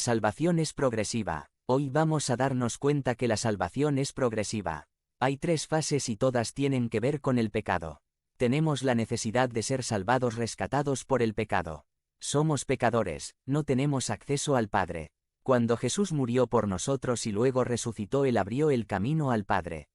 salvación es progresiva. Hoy vamos a darnos cuenta que la salvación es progresiva. Hay 3 fases y todas tienen que ver con el pecado. Tenemos la necesidad de ser salvados, rescatados por el pecado. Somos pecadores, no tenemos acceso al Padre. Cuando Jesús murió por nosotros y luego resucitó, Él abrió el camino al Padre.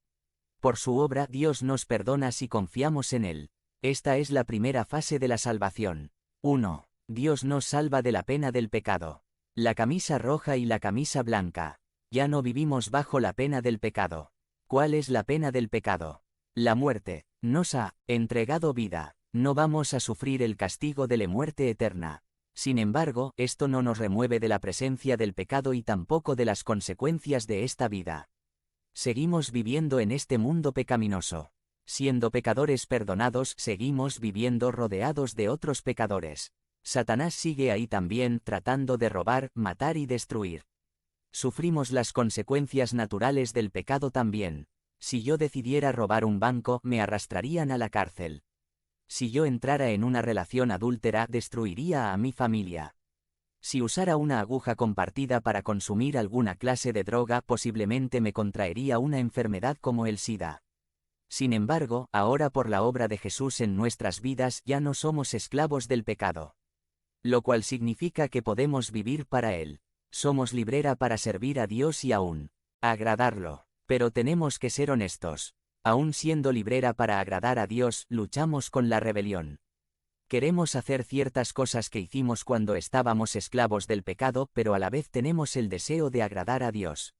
Por su obra, Dios nos perdona si confiamos en Él. Esta es la primera fase de la salvación. 1. Dios nos salva de la pena del pecado. La camisa roja y la camisa blanca. Ya no vivimos bajo la pena del pecado. ¿Cuál es la pena del pecado? La muerte. Nos ha entregado vida. No vamos a sufrir el castigo de la muerte eterna. Sin embargo, esto no nos remueve de la presencia del pecado y tampoco de las consecuencias de esta vida. Seguimos viviendo en este mundo pecaminoso. Siendo pecadores perdonados, seguimos viviendo rodeados de otros pecadores. Satanás sigue ahí también, tratando de robar, matar y destruir. Sufrimos las consecuencias naturales del pecado también. Si yo decidiera robar un banco, me arrastrarían a la cárcel. Si yo entrara en una relación adúltera, destruiría a mi familia. Si usara una aguja compartida para consumir alguna clase de droga, posiblemente me contraería una enfermedad como el SIDA. Sin embargo, ahora por la obra de Jesús en nuestras vidas ya no somos esclavos del pecado. Lo cual significa que podemos vivir para Él. Somos librera para servir a Dios y aún agradarlo. Pero tenemos que ser honestos. Aún siendo librera para agradar a Dios, luchamos con la rebelión. Queremos hacer ciertas cosas que hicimos cuando estábamos esclavos del pecado, pero a la vez tenemos el deseo de agradar a Dios.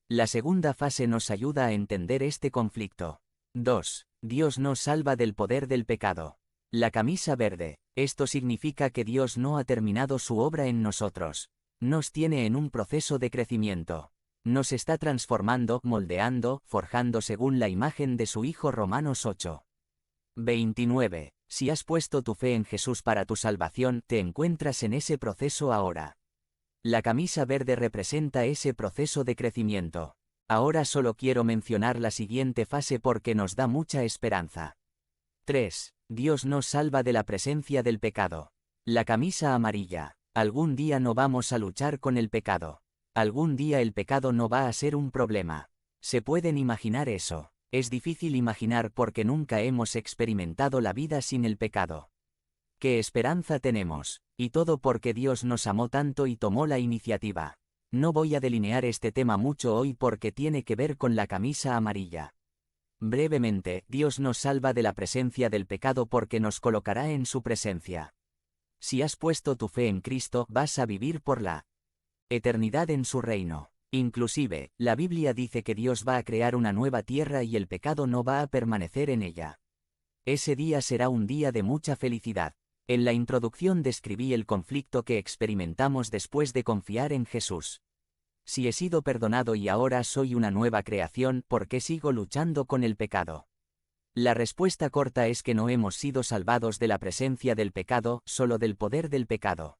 La segunda fase nos ayuda a entender este conflicto. 2. Dios nos salva del poder del pecado. La camisa verde. Esto significa que Dios no ha terminado su obra en nosotros. Nos tiene en un proceso de crecimiento. Nos está transformando, moldeando, forjando según la imagen de su Hijo. Romanos 8. 29. Si has puesto tu fe en Jesús para tu salvación, te encuentras en ese proceso ahora. La camisa verde representa ese proceso de crecimiento. Ahora solo quiero mencionar la siguiente fase porque nos da mucha esperanza. 3. Dios nos salva de la presencia del pecado. La camisa amarilla. Algún día no vamos a luchar con el pecado. Algún día el pecado no va a ser un problema. ¿Se pueden imaginar eso? Es difícil imaginar porque nunca hemos experimentado la vida sin el pecado. ¿Qué esperanza tenemos? Y todo porque Dios nos amó tanto y tomó la iniciativa. No voy a delinear este tema mucho hoy porque tiene que ver con la camisa amarilla. Brevemente, Dios nos salva de la presencia del pecado porque nos colocará en su presencia. Si has puesto tu fe en Cristo, vas a vivir por la eternidad en su reino. Inclusive, la Biblia dice que Dios va a crear una nueva tierra y el pecado no va a permanecer en ella. Ese día será un día de mucha felicidad. En la introducción describí el conflicto que experimentamos después de confiar en Jesús. Si he sido perdonado y ahora soy una nueva creación, ¿por qué sigo luchando con el pecado? La respuesta corta es que no hemos sido salvados de la presencia del pecado, solo del poder del pecado.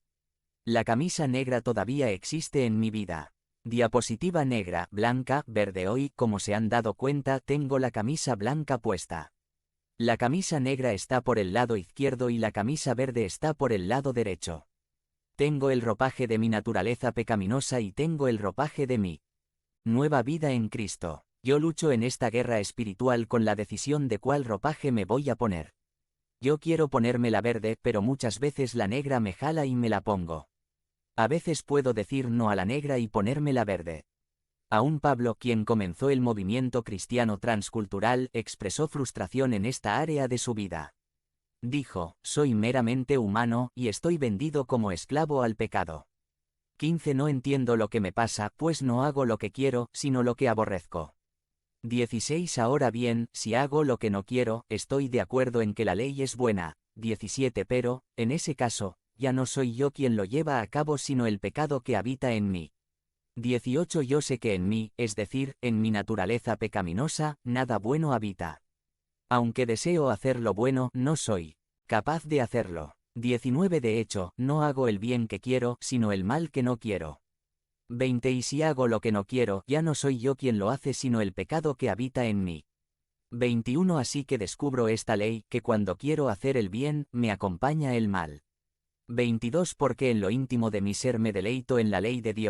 La camisa negra todavía existe en mi vida. Diapositiva negra, blanca, verde. Hoy, como se han dado cuenta, tengo la camisa blanca puesta. La camisa negra está por el lado izquierdo y la camisa verde está por el lado derecho. Tengo el ropaje de mi naturaleza pecaminosa y tengo el ropaje de mi nueva vida en Cristo. Yo lucho en esta guerra espiritual con la decisión de cuál ropaje me voy a poner. Yo quiero ponerme la verde, pero muchas veces la negra me jala y me la pongo. A veces puedo decir no a la negra y ponerme la verde. Aún Pablo, quien comenzó el movimiento cristiano transcultural, expresó frustración en esta área de su vida. Dijo, soy meramente humano, y estoy vendido como esclavo al pecado. 15. No entiendo lo que me pasa, pues no hago lo que quiero, sino lo que aborrezco. 16. Ahora bien, si hago lo que no quiero, estoy de acuerdo en que la ley es buena. 17. Pero, en ese caso, ya no soy yo quien lo lleva a cabo sino el pecado que habita en mí. 18. Yo sé que en mí, es decir, en mi naturaleza pecaminosa, nada bueno habita. Aunque deseo hacer lo bueno, no soy capaz de hacerlo. 19. De hecho, no hago el bien que quiero, sino el mal que no quiero. 20. Y si hago lo que no quiero, ya no soy yo quien lo hace sino el pecado que habita en mí. 21. Así que descubro esta ley, que cuando quiero hacer el bien, me acompaña el mal. 22. Porque en lo íntimo de mi ser me deleito en la ley de Dios.